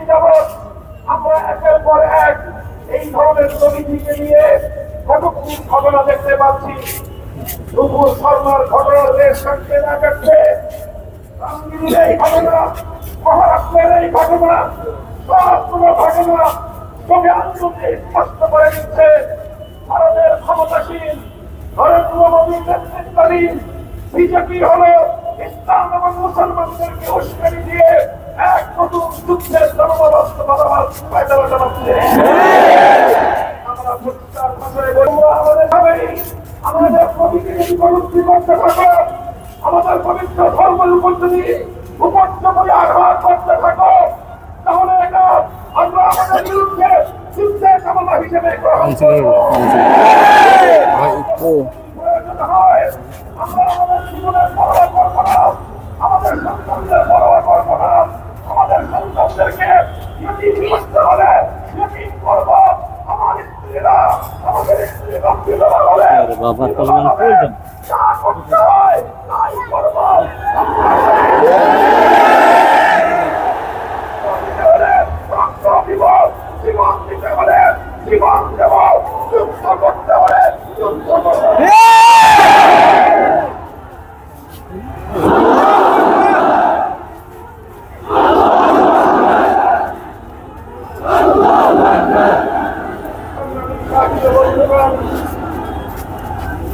যাবৎ আমরা একের পর এক এই ধরনের কমিটিকে নিয়ে কতক্ষণ ঘটনা দেখতে পাচ্ছি। দুপুর শর্মার ঘটনার দেশ থাকতে না থাকতে রামগিরির এই ঘটনা, মহারাষ্ট্রের এই ঘটনা, সবগুলো ঘটনা চোখে আন্দোলনে স্পষ্ট করে দিচ্ছে ভারতের ক্ষমতাসীন নরেন্দ্র মোদীর নেতৃত্বাধীন বিজেপি হলো ইসলাম এবং মুসলমানদেরকে উস্কানি দিয়ে এক নতুন যুদ্ধের জনবরস্ত বাধাবাদ পায়তারা চালাচ্ছে। আমরা পরিষ্কার ভাষায় বলবো, আমাদের ভাবেই আমাদের প্রকৃতিকে বিপরীত করতে থাকো, আমাদের পবিত্র ধর্মের উপর যদি উপর্য করে আঘাত করতে থাকো, তাহলে এটা আমরা আমাদের বিরুদ্ধে যুদ্ধের কামনা হিসেবে গ্রহণ করব। আমরা আমাদের জীবনের পরোয়া করবো না, আমাদের সন্তানদের পরোয়া করবো না, আমাদের সন্তানদেরকে ইতিম করতে হলে ইতিম করবো। আমার স্ত্রীরা, আমাদের স্ত্রীরা বিধবা হলে যা করতে হয় তাই করবো। জীবন দিতে হলে জীবন দেব, যুদ্ধ করতে হলে যুদ্ধ করবো।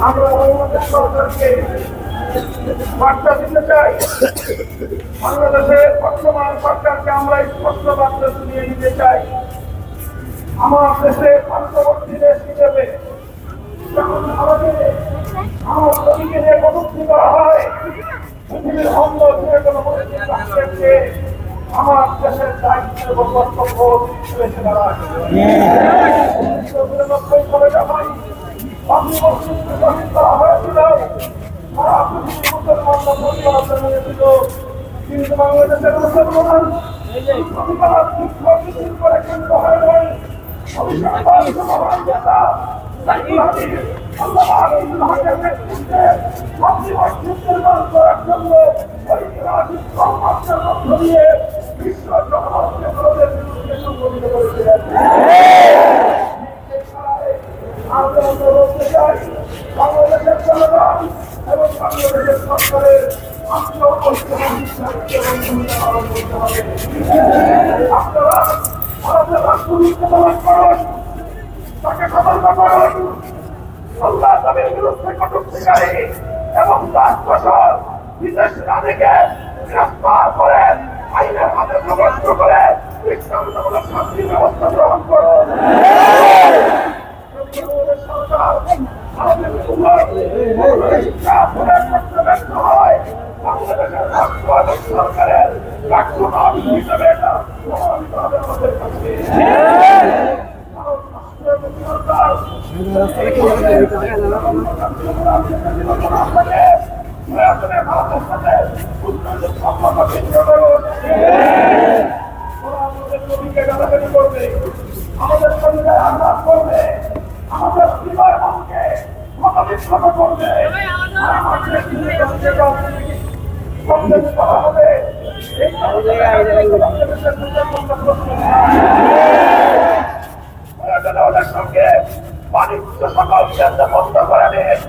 আমরা বাংলাদেশ সরকারকে বার্তা দিতে চাই, বাংলাদেশের বর্তমান সরকারকে আমরা স্পষ্ট বার্তা শুনিয়ে দিতে চাই, আমার দেশে পার্শ্ববর্তী দেশ হিসেবে যখন ভারতে আমার নদীকে নিয়ে কটূক্তি করা হয়, পৃথিবীর অন্য যে কোনো রাষ্ট্রকে আমার দেশের দায়িত্বের কর্তব্য রয়েছে দাঁড়ায়। 1999 সালে যখন করা হয়েছিল, সারা পৃথিবীর মুসলমানরা প্রতিবাদ জানিয়েছিল, কিন্তু বাংলাদেশের মুসলমান প্রতিবাদ বিক্ষোভ করে ক্ষুণ্ণ হয়ে যায়। বাংলাদেশের জনগণ এবং বাংলাদেশের সরকারের আপনারা ভারতের রাষ্ট্রদূতকে প্রদান করুন, তাকে সতর্ক করুন, আল্লাহ তাদের বিরুদ্ধে কটূক্তিকারী এবং তার ফসল বিদেশ রানীকে গ্রেফতার করে আইনের হাতে প্রবর্ত করে দৃষ্টান্তমূলক শাস্তির ব্যবস্থা গ্রহণ করুন। সরকার আমাদের ব্যর্থ হয়, বাংলাদেশের রাষ্ট্র এবং সরকারের রাষ্ট্রনাথ হিসেবে এটা প্রমাণিত হবে আমাদের কাছে। আমাদের শরীরে আঘাত করবে, আমাদের হৃদয় মনকে মতাবিক্ষত করবে, ওদের সঙ্গে বাণিজ্য সকল বন্ধ করে দেন।